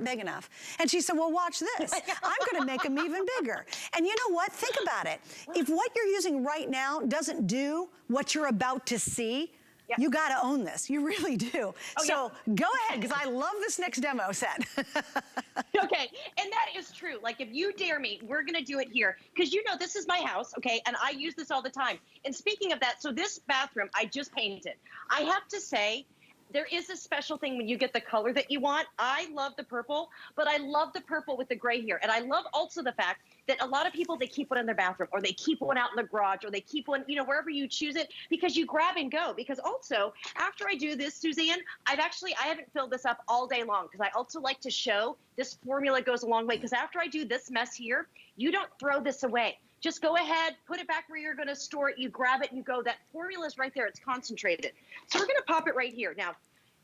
big enough. And she said, well, watch this. I'm gonna make them even bigger. And you know what? Think about it. If what you're using right now doesn't do what you're about to see, you gotta own this. You really do. So go ahead, because I love this next demo set. Okay, and that is true. Like, if you dare me, we're gonna do it here. Because you know, this is my house, okay? And I use this all the time. And speaking of that, so this bathroom, I just painted. I have to say, there is a special thing when you get the color that you want. I love the purple, but I love the purple with the gray here. And I love also the fact that a lot of people, they keep one in their bathroom, or they keep one out in the garage, or they keep one, you know, wherever you choose it, because you grab and go. Because also, after I do this, Suzanne, I haven't filled this up all day long, because I also like to show this formula goes a long way. Because after I do this mess here, you don't throw this away. Just go ahead, put it back where you're gonna store it, you grab it and you go. That formula is right there, it's concentrated. So we're gonna pop it right here. Now,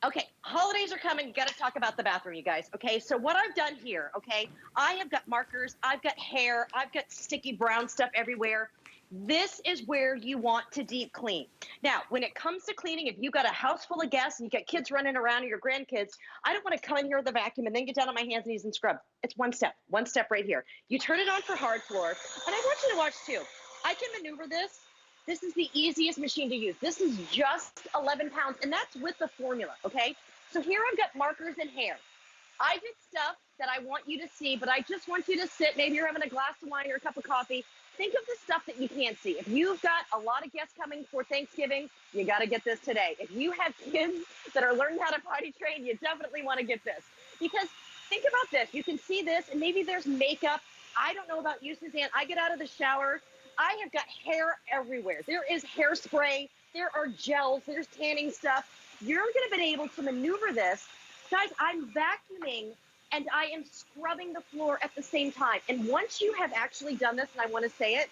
okay, holidays are coming, you gotta talk about the bathroom, you guys, okay? So what I've done here, okay, I have got markers, I've got hair, I've got sticky brown stuff everywhere. This is where you want to deep clean. Now, when it comes to cleaning, if you've got a house full of guests and you got kids running around or your grandkids, I don't want to come in here with a vacuum and then get down on my hands and knees and scrub. It's one step right here. You turn it on for hard floor. And I want you to watch too. I can maneuver this. This is the easiest machine to use. This is just 11 pounds, and that's with the formula, okay? So here I've got markers and hair. I did stuff that I want you to see, but I just want you to sit. Maybe you're having a glass of wine or a cup of coffee. Think of the stuff that you can't see. If you've got a lot of guests coming for Thanksgiving, you got to get this today. If you have kids that are learning how to potty train, you definitely want to get this. Because think about this. You can see this, and maybe there's makeup. I don't know about you, Suzanne. I get out of the shower. I have got hair everywhere. There is hairspray. There are gels. There's tanning stuff. You're going to be able to maneuver this. Guys, I'm vacuuming and I am scrubbing the floor at the same time. And once you have actually done this, and I want to say it,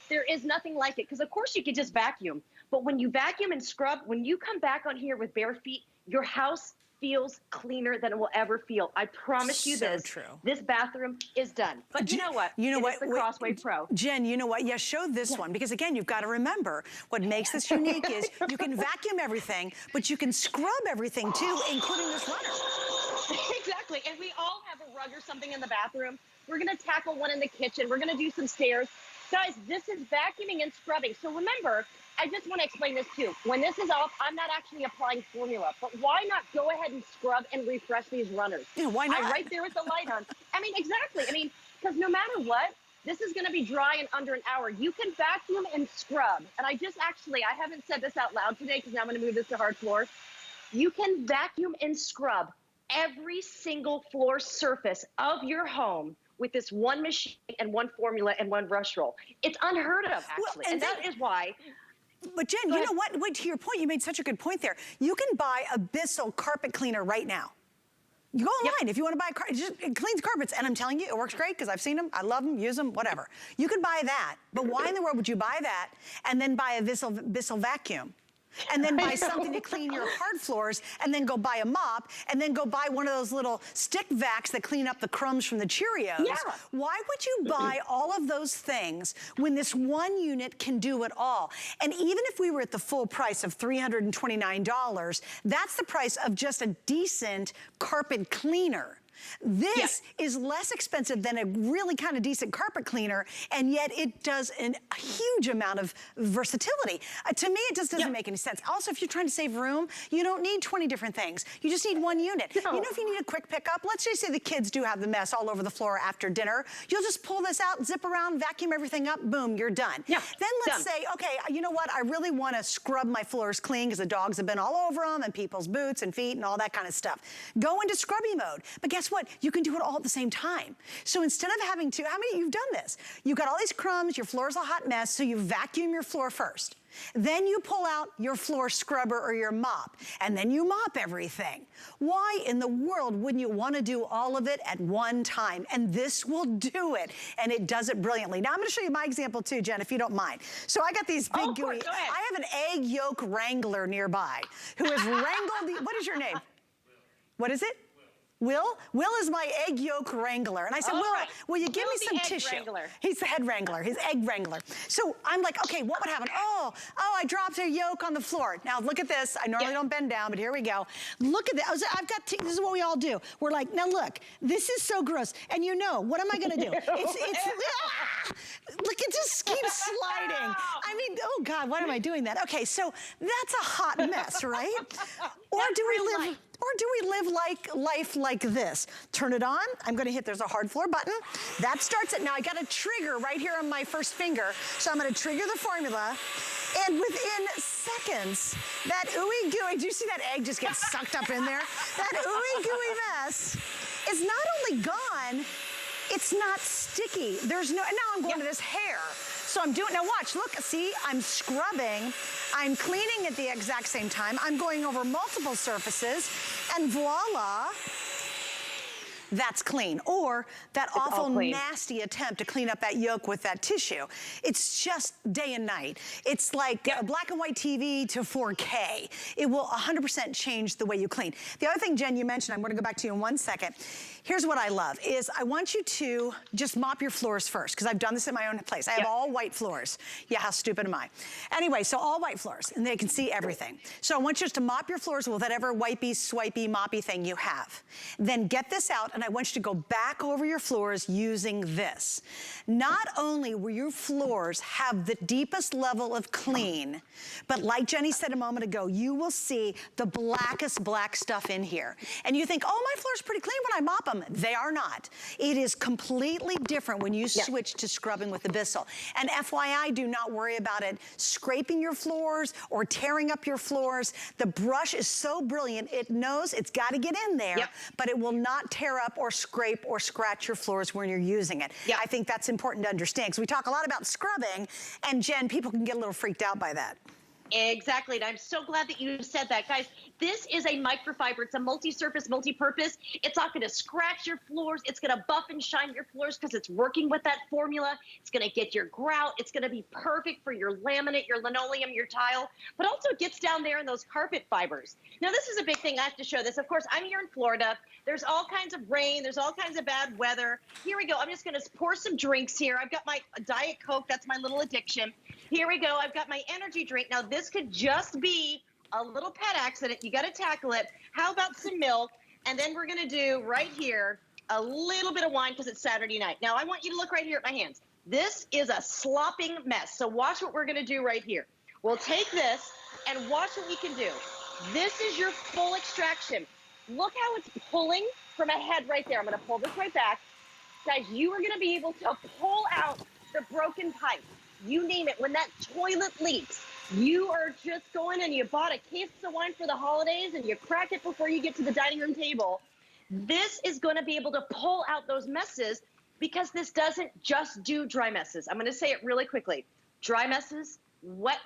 there is nothing like it. Because of course you could just vacuum. But when you vacuum and scrub, when you come back on here with bare feet, your house feels cleaner than it will ever feel. I promise you this. So true. This bathroom is done. But you know what? You know what? It's the CrossWave Pro. Jen, you know what? Yeah, show this one. Because again, you've got to remember, what makes this unique is you can vacuum everything, but you can scrub everything too, including this runner. Exactly. And we all have a rug or something in the bathroom. We're going to tackle one in the kitchen. We're going to do some stairs. Guys, this is vacuuming and scrubbing. So remember, I just want to explain this too. When this is off, I'm not actually applying formula, but why not go ahead and scrub and refresh these runners? Yeah, why not? I'm right there with the light on. I mean, exactly. I mean, because no matter what, this is going to be dry in under an hour. You can vacuum and scrub. And I haven't said this out loud today because now I'm going to move this to hard floor. You can vacuum and scrub every single floor surface of your home with this one machine and one formula and one brush roll. It's unheard of, actually. Well, and that is why. But Jen, you know what? Wait, to your point, you made such a good point there. You can buy a Bissell carpet cleaner right now. You go online if you want to buy it cleans carpets, and I'm telling you, it works great because I've seen them, I love them, use them, whatever. You could buy that, but why in the world would you buy that and then buy a Bissell vacuum? And then buy something to clean your hard floors, and then go buy a mop, and then go buy one of those little stick vacs that clean up the crumbs from the Cheerios. Yeah. Why would you buy all of those things when this one unit can do it all? And even if we were at the full price of $329, that's the price of just a decent carpet cleaner. This is less expensive than a really kind of decent carpet cleaner, and yet it does a huge amount of versatility. To me, it just doesn't make any sense. Also, if you're trying to save room, you don't need 20 different things. You just need one unit. You know, if you need a quick pickup, let's just say the kids do have the mess all over the floor after dinner. You'll just pull this out, zip around, vacuum everything up, boom, you're done. Then let's say, okay, you know what? I really want to scrub my floors clean because the dogs have been all over them and people's boots and feet and all that kind of stuff. Go into scrubby mode. But guess what? You can do it all at the same time. So instead of having to, how many of you have done this? You've got all these crumbs, your floor's a hot mess, so you vacuum your floor first. Then you pull out your floor scrubber or your mop, and then you mop everything. Why in the world wouldn't you want to do all of it at one time? And this will do it, and it does it brilliantly. Now I'm going to show you my example too, Jen, if you don't mind. So I got these big gooey, I have an egg yolk wrangler nearby who has wrangled what is your name? What is it? Will is my egg yolk wrangler. And I said, Will, will you give me some tissue? Wrangler. He's the head wrangler, his egg wrangler. So I'm like, okay, what would happen? Oh, I dropped a yolk on the floor. Now look at this. I normally don't bend down, but here we go. Look at that. I've got, this is what we all do. We're like, now look, this is so gross. And you know, what am I gonna do? Look, it just keeps sliding. I mean, oh God, why am I doing that? Okay, so that's a hot mess, right? Or do we live life like this? Turn it on. I'm gonna hit, there's a hard floor button. That starts it. Now I got a trigger right here on my first finger. So I'm gonna trigger the formula. And within seconds, that ooey gooey, do you see that egg just get sucked up in there? That ooey gooey mess is not only gone, it's not sticky. There's no, and now I'm going to this hair. So I'm doing, now watch, look, see, I'm scrubbing, I'm cleaning at the exact same time, I'm going over multiple surfaces, and voila, that's clean. Or that awful nasty attempt to clean up that yolk with that tissue. It's just day and night. It's like a black and white TV to 4K. It will 100% change the way you clean. The other thing, Jen, you mentioned, I'm gonna go back to you in 1 second. Here's what I love, is I want you to just mop your floors first, because I've done this at my own place. I have all white floors. Yeah, how stupid am I? Anyway, so all white floors, and they can see everything. So I want you just to mop your floors with whatever wipey, swipey, moppy thing you have. Then get this out, and I want you to go back over your floors using this. Not only will your floors have the deepest level of clean, but like Jenny said a moment ago, you will see the blackest black stuff in here. And you think, oh, my floor's pretty clean when I mop them. They are not. It is completely different when you switch to scrubbing with the Bissell. And FYI, do not worry about it scraping your floors or tearing up your floors. The brush is so brilliant, it knows it's got to get in there, but it will not tear up or scrape or scratch your floors when you're using it. I think that's important to understand, because we talk a lot about scrubbing, and Jen, people can get a little freaked out by that. Exactly, and I'm so glad that you said that. Guys, this is a microfiber. It's a multi-surface, multi-purpose. It's not gonna scratch your floors. It's gonna buff and shine your floors because it's working with that formula. It's gonna get your grout. It's gonna be perfect for your laminate, your linoleum, your tile, but also it gets down there in those carpet fibers. Now, this is a big thing. I have to show this. Of course, I'm here in Florida. There's all kinds of rain. There's all kinds of bad weather. Here we go. I'm just gonna pour some drinks here. I've got my Diet Coke. That's my little addiction. Here we go. I've got my energy drink. Now, this could just be a little pet accident. You got to tackle it. How about some milk? And then we're going to do right here a little bit of wine because it's Saturday night. Now, I want you to look right here at my hands. This is a slopping mess. So watch what we're going to do right here. We'll take this and watch what we can do. This is your full extraction. Look how it's pulling from a head right there. I'm going to pull this right back. Guys, you are going to be able to pull out the broken pipe. You name it. When that toilet leaks, you are just going and you bought a case of wine for the holidays and you crack it before you get to the dining room table. This is going to be able to pull out those messes, because this doesn't just do dry messes. I'm going to say it really quickly. Dry messes, wet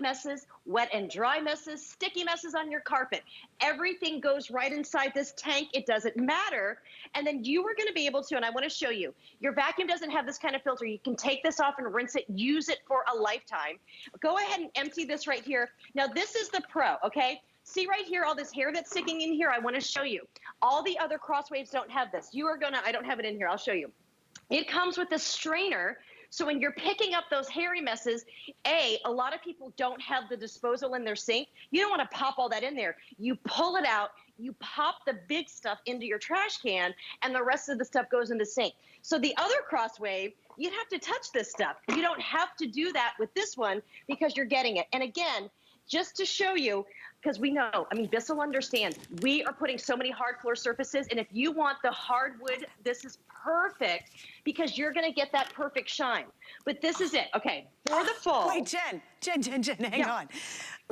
and dry messes, sticky messes on your carpet. Everything goes right inside this tank. It doesn't matter. And then you are going to be able to, and I want to show you, your vacuum doesn't have this kind of filter. You can take this off and rinse it, use it for a lifetime. Go ahead and empty this right here. Now, this is the Pro, okay? See right here, all this hair that's sticking in here, I want to show you. All the other CrossWaves don't have this. You are going to, I don't have it in here, I'll show you. It comes with a strainer. So when you're picking up those hairy messes, a lot of people don't have the disposal in their sink. You don't want to pop all that in there. You pull it out, you pop the big stuff into your trash can, and the rest of the stuff goes in the sink. So the other CrossWave, you'd have to touch this stuff. You don't have to do that with this one because you're getting it. And again, just to show you, because we know, I mean, Bissell understands, we are putting so many hard floor surfaces, and if you want the hardwood, this is perfect because you're going to get that perfect shine. But this is it. Okay, for the full. Wait, Jen, hang on.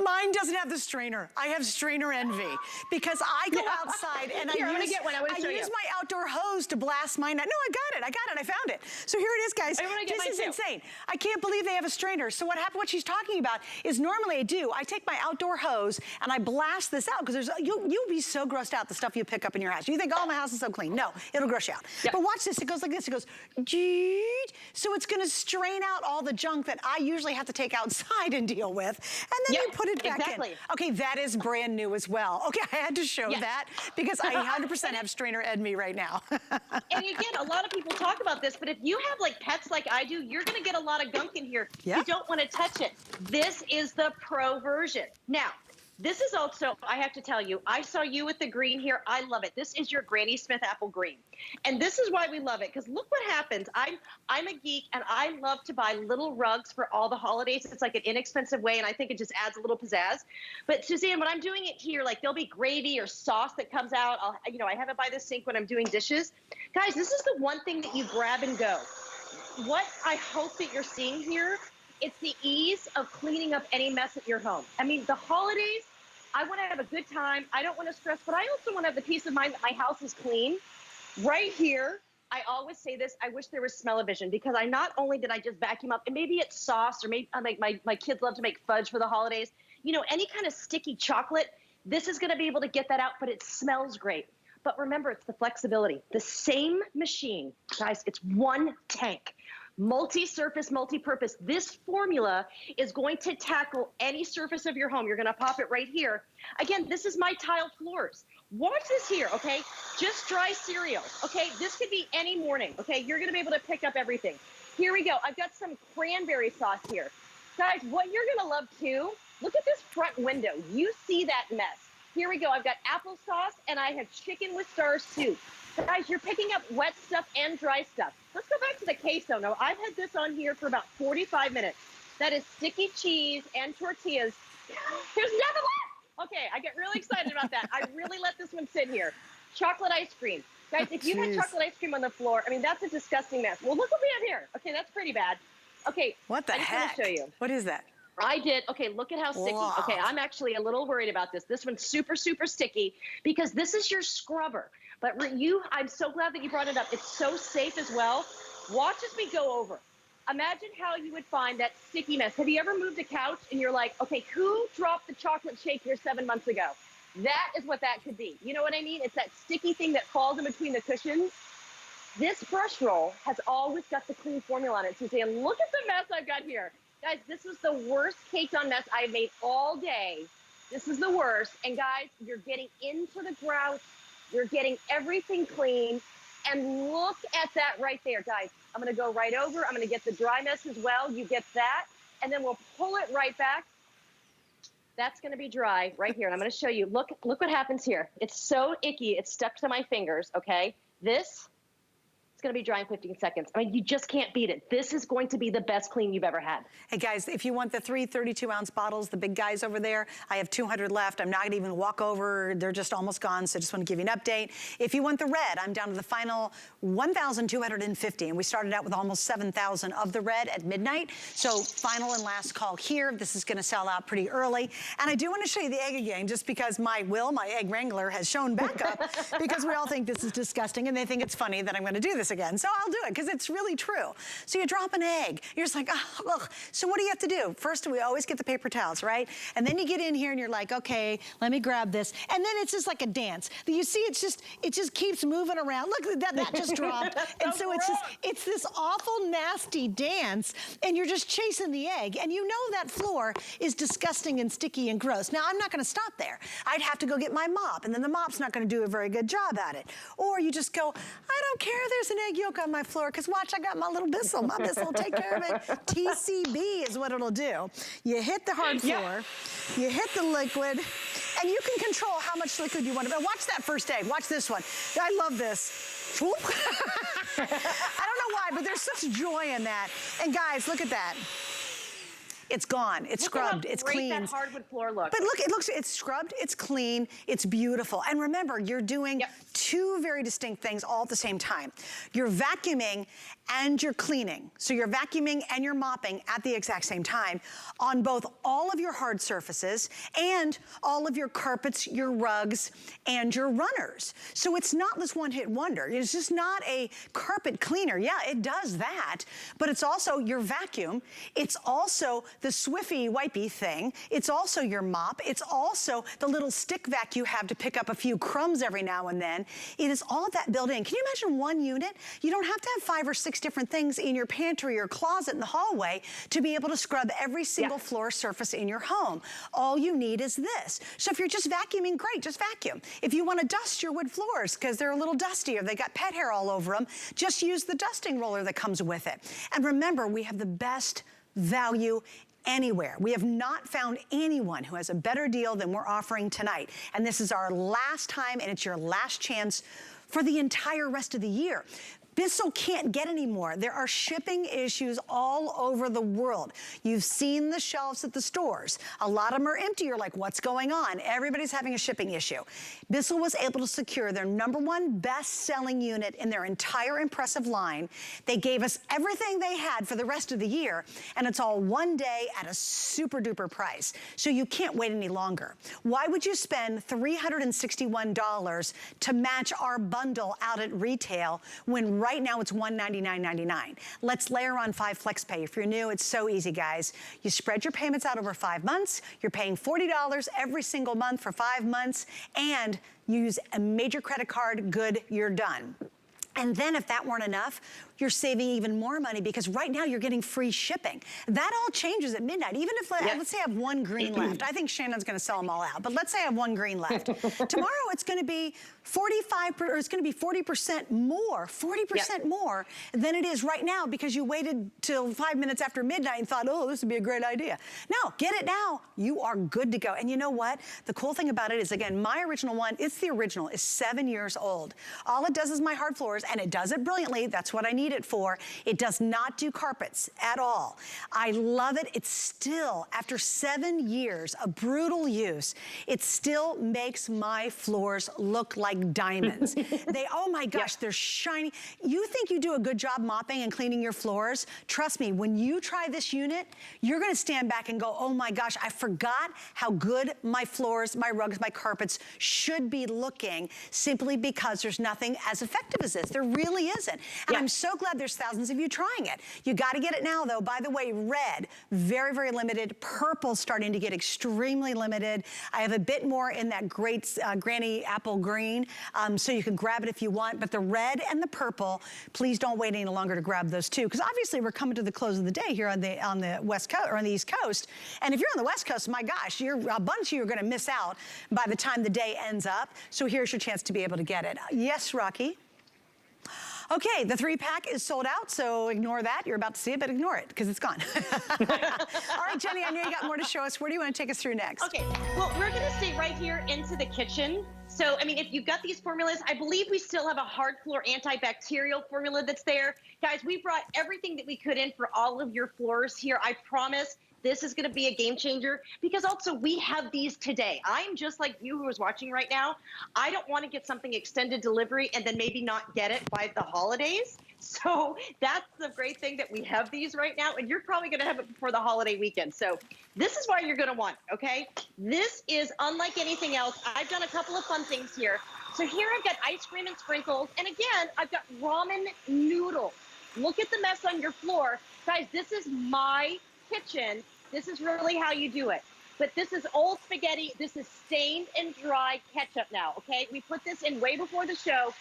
Mine doesn't have the strainer. I have strainer envy because I go outside and Here, I use my outdoor hose to blast mine out. No, I got it, I found it. So here it is, guys. This is insane. I can't believe they have a strainer. So what she's talking about is normally I take my outdoor hose and I blast this out because you'll be so grossed out the stuff you pick up in your house. You think, oh, my house is so clean. No, it'll gross you out. But watch this, it goes like this, it goes, so it's gonna strain out all the junk that I usually have to take outside hide and deal with, and then you put it back in. Okay, that is brand new as well. Okay, I had to show that because I 100% have strainer envy right now. And again, a lot of people talk about this, but if you have like pets like I do, you're gonna get a lot of gunk in here. You don't wanna touch it. This is the Pro version. Now, this is also, I have to tell you, I saw you with the green here. I love it. This is your Granny Smith apple green. And this is why we love it, because look what happens. I'm a geek, and I love to buy little rugs for all the holidays. It's like an inexpensive way, and I think it just adds a little pizzazz. But Suzanne, when I'm doing it here, like there'll be gravy or sauce that comes out. I have it by the sink when I'm doing dishes. Guys, this is the one thing that you grab and go. What I hope that you're seeing here, it's the ease of cleaning up any mess at your home. I mean, the holidays, I want to have a good time. I don't want to stress, but I also want to have the peace of mind that my house is clean. Right here, I always say this, I wish there was smell-o-vision, because not only did I just vacuum up, and maybe it's sauce, or maybe my kids love to make fudge for the holidays. You know, any kind of sticky chocolate, this is going to be able to get that out, but it smells great. But remember, it's the flexibility. The same machine, guys, it's one tank. Multi-surface, multi-purpose. This formula is going to tackle any surface of your home. You're going to pop it right here. Again, this is my tile floors. Watch this here, okay? Just dry cereal, okay? This could be any morning, okay? You're going to be able to pick up everything. Here we go. I've got some cranberry sauce here. Guys, what you're going to love too, look at this front window. You see that mess. Here we go. I've got applesauce, and I have chicken with star soup. Guys, you're picking up wet stuff and dry stuff. Let's go back to the queso. Now, I've had this on here for about 45 minutes. That is sticky cheese and tortillas. There's nothing left. Okay, I get really excited about that. I really let this one sit here. Chocolate ice cream. Guys, if you had chocolate ice cream on the floor, I mean, that's a disgusting mess. Well, look what we have here. Okay, that's pretty bad. Okay. What the heck? I just want to show you. What is that? I did. Okay, look at how sticky. Wow. Okay, I'm actually a little worried about this. This one's super, super sticky because this is your scrubber. But I'm so glad that you brought it up. It's so safe as well. Watch as we go over. Imagine how you would find that sticky mess. Have you ever moved a couch and you're like, okay, who dropped the chocolate shake here 7 months ago? That is what that could be. You know what I mean? It's that sticky thing that falls in between the cushions. This brush roll has always got the clean formula on it. Suzanne, look at the mess I've got here. Guys, this is the worst caked on mess I've made all day. This is the worst. And guys, you're getting into the grout. You're getting everything clean. And look at that right there, guys. I'm going to go right over. I'm going to get the dry mess as well. You get that. And then we'll pull it right back. That's going to be dry right here. And I'm going to show you. Look what happens here. It's so icky. It's stuck to my fingers, okay? This going to be dry in 15 seconds. I mean, you just can't beat it. This is going to be the best clean you've ever had. Hey guys, if you want the 3 32-ounce bottles, the big guys over there, I have 200 left. I'm not going to even walk over. They're just almost gone, so I just want to give you an update. If you want the red, I'm down to the final 1,250, and we started out with almost 7,000 of the red at midnight. So final and last call here. This is going to sell out pretty early. And I do want to show you the egg again, just because my egg wrangler, has shown back up, because we all think this is disgusting, and they think it's funny that I'm going to do this again. So I'll do it because it's really true. So you drop an egg. You're just like, oh, ugh. So what do you have to do? First, we always get the paper towels, right? And then you get in here and you're like, okay, let me grab this. And then it's just like a dance. You see, it just keeps moving around. Look, that just dropped. And so it's this awful, nasty dance, and you're just chasing the egg. And you know that floor is disgusting and sticky and gross. Now, I'm not going to stop there. I'd have to go get my mop, and then the mop's not going to do a very good job at it. Or you just go, I don't care, there's an egg yolk on my floor, because watch, I got my little Bissell. My Bissell will take care of it. TCB is what it'll do. You hit the hard floor, you hit the liquid, and you can control how much liquid you want to. Watch that first egg. Watch this one. I love this. I don't know why, but there's such joy in that. And guys, look at that. It's gone. It's scrubbed. It's clean. That hardwood floor looks. But look, it's scrubbed. It's clean. It's beautiful. And remember, you're doing two very distinct things all at the same time. You're vacuuming and you're cleaning. So you're vacuuming and you're mopping at the exact same time on both all of your hard surfaces and all of your carpets, your rugs, and your runners. So it's not this one-hit wonder. It's just not a carpet cleaner. Yeah, it does that, but it's also your vacuum. It's also the Swiffy wipey thing. It's also your mop. It's also the little stick vac you have to pick up a few crumbs every now and then. It is all of that built in. Can you imagine one unit? You don't have to have 5 or 6 different things in your pantry or closet in the hallway to be able to scrub every single floor surface in your home. All you need is this. So if you're just vacuuming, great, just vacuum. If you want to dust your wood floors because they're a little dusty or they got pet hair all over them, just use the dusting roller that comes with it. And remember, we have the best value anywhere. We have not found anyone who has a better deal than we're offering tonight. And this is our last time, and it's your last chance for the entire rest of the year. Bissell can't get any more. There are shipping issues all over the world. You've seen the shelves at the stores. A lot of them are empty. You're like, what's going on? Everybody's having a shipping issue. Bissell was able to secure their #1 best-selling unit in their entire impressive line. They gave us everything they had for the rest of the year, and it's all one day at a super-duper price. So you can't wait any longer. Why would you spend $361 to match our bundle out at retail when right now it's $199.99. Let's layer on 5 FlexPay. If you're new, it's so easy, guys. You spread your payments out over 5 months. You're paying $40 every single month for 5 months, and you use a major credit card. Good, you're done. And then if that weren't enough, you're saving even more money because right now you're getting free shipping. That all changes at midnight. Even if, let's say I have 1 green left. I think Shannon's gonna sell them all out, but let's say I have 1 green left. Tomorrow it's gonna be 40% more, 40% more than it is right now because you waited till 5 minutes after midnight and thought, oh, this would be a great idea. No, get it now. You are good to go. And you know what? The cool thing about it is, again, my original one, it's the original, is 7 years old. All it does is my hard floors, and it does it brilliantly. That's what I need it for. It does not do carpets at all. I love it. It's still, after 7 years of brutal use, it still makes my floors look like diamonds. Oh my gosh, they're shiny. You think you do a good job mopping and cleaning your floors? Trust me, when you try this unit, you're gonna stand back and go, oh my gosh, I forgot how good my floors, my rugs, my carpets should be looking simply because there's nothing as effective as this. There really isn't. And I'm so glad there's thousands of you trying it. You gotta get it now though. By the way, red, very, very limited. Purple starting to get extremely limited. I have a bit more in that great granny apple green, so you can grab it if you want. But the red and the purple, please don't wait any longer to grab those too, because obviously we're coming to the close of the day here on the West Coast or on the East Coast. And if you're on the West Coast, my gosh, a bunch of you are gonna miss out by the time the day ends up. So here's your chance to be able to get it. Yes, Rocky? Okay, the 3-pack is sold out, so ignore that. You're about to see it, but ignore it, because it's gone. All right, Jenny, I know you got more to show us. Where do you want to take us through next? Okay, well, we're going to stay right here into the kitchen. So, I mean, if you've got these formulas, I believe we still have a hard floor antibacterial formula that's there. Guys, we brought everything that we could in for all of your floors here. I promise this is going to be a game changer because also we have these today. I'm just like you who is watching right now. I don't want to get something extended delivery and then maybe not get it by the holidays. So that's the great thing that we have these right now, and you're probably going to have it before the holiday weekend. So this is why you're going to want it, okay? This is unlike anything else. I've done a couple of fun things here. So here I've got ice cream and sprinkles, and again, I've got ramen noodles. Look at the mess on your floor. Guys, this is my kitchen. This is really how you do it. But this is old spaghetti. This is stained and dry ketchup now, okay? We put this in way before the show.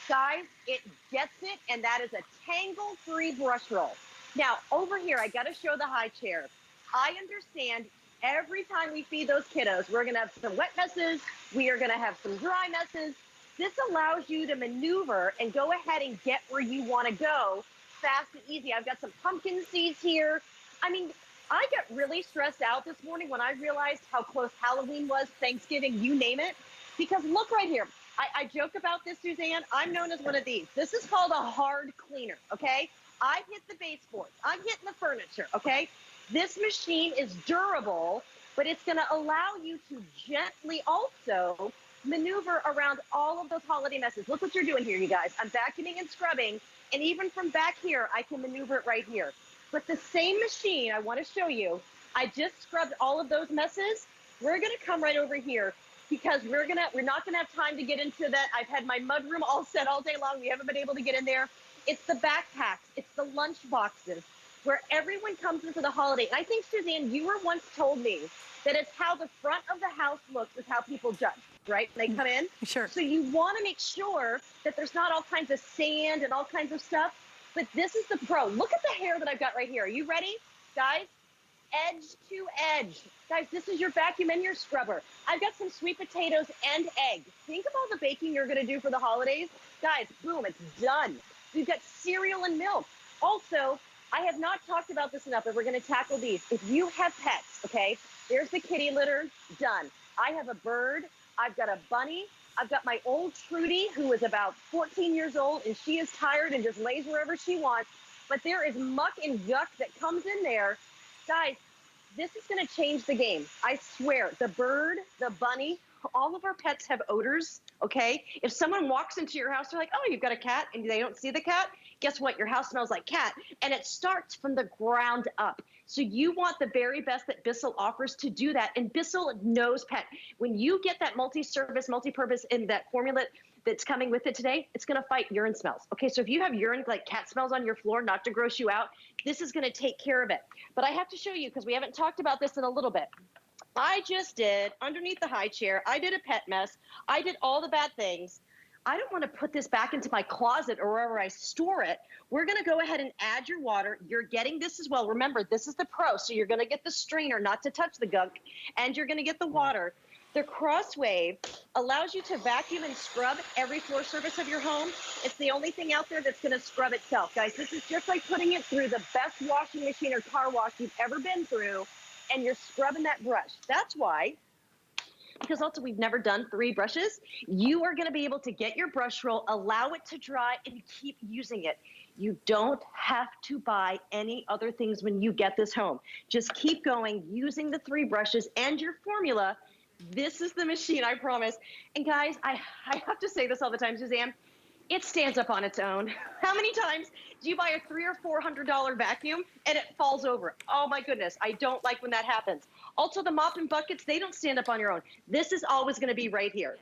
Guys, it gets it, and that is a tangle-free brush roll. Now, over here, I got to show the high chair. I understand every time we feed those kiddos, we're going to have some wet messes. We are going to have some dry messes. This allows you to maneuver and go ahead and get where you want to go fast and easy. I've got some pumpkin seeds here. I mean, I got really stressed out this morning when I realized how close Halloween was, Thanksgiving, you name it. Because look right here. I joke about this, Suzanne. I'm known as one of these. This is called a hard cleaner, okay? I hit the baseboards. I'm hitting the furniture, okay? This machine is durable, but it's going to allow you to gently also maneuver around all of those holiday messes. Look what you're doing here, you guys. I'm vacuuming and scrubbing, and even from back here, I can maneuver it right here. But the same machine, I want to show you, I just scrubbed all of those messes. We're going to come right over here because we're not going to have time to get into that. I've had my mud room all set all day long. We haven't been able to get in there. It's the backpacks. It's the lunch boxes. where everyone comes in for the holiday. And I think, Suzanne, you were once told me that it's how the front of the house looks is how people judge, right? They come in. Sure. So you want to make sure that there's not all kinds of sand and all kinds of stuff. But this is the Pro. Look at the hair that I've got right here. Are you ready, guys? Edge to edge. Guys, this is your vacuum and your scrubber. I've got some sweet potatoes and egg. Think of all the baking you're going to do for the holidays. Guys, boom, it's done. We've got cereal and milk. Also, I have not talked about this enough, but we're going to tackle these. If you have pets, okay, there's the kitty litter, done. I have a bird. I've got a bunny. I've got my old Trudy, who is about 14 years old, and she is tired and just lays wherever she wants. But there is muck and guck that comes in there. Guys, this is going to change the game. I swear, the bird, the bunny, all of our pets have odors, okay? If someone walks into your house, they're like, oh, you've got a cat, and they don't see the cat, guess what? Your house smells like cat, and it starts from the ground up. So you want the very best that Bissell offers to do that, and Bissell knows pet. When you get that multi-service, multi-purpose, and that formula that's coming with it today, it's going to fight urine smells. Okay, so if you have urine, like cat smells on your floor, not to gross you out, this is going to take care of it. But I have to show you, because we haven't talked about this in a little bit. I just did, underneath the high chair, I did a pet mess. I did all the bad things. I don't want to put this back into my closet or wherever I store it. We're going to go ahead and add your water. You're getting this as well. Remember, this is the Pro, so you're going to get the strainer not to touch the gunk, and you're going to get the water. The CrossWave allows you to vacuum and scrub every floor surface of your home. It's the only thing out there that's going to scrub itself. Guys, this is just like putting it through the best washing machine or car wash you've ever been through, and you're scrubbing that brush. That's why, because also we've never done 3 brushes, you are going to be able to get your brush roll, allow it to dry, and keep using it. You don't have to buy any other things when you get this home. Just keep going, using the 3 brushes and your formula. This is the machine, I promise. And guys, I have to say this all the time, Suzanne, it stands up on its own. How many times do you buy a $300 or $400 vacuum and it falls over? Oh my goodness, I don't like when that happens. Also, the mop and buckets, they don't stand up on your own. This is always going to be right here.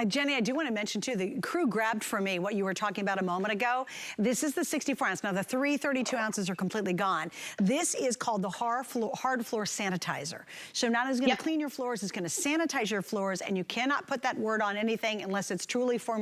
Jenny, I do want to mention too, the crew grabbed for me what you were talking about a moment ago. This is the 64 ounce. Now the 32 ounces are completely gone. This is called the hard floor sanitizer. So not only is it going to clean your floors, it's going to sanitize your floors, and you cannot put that word on anything unless it's truly formulated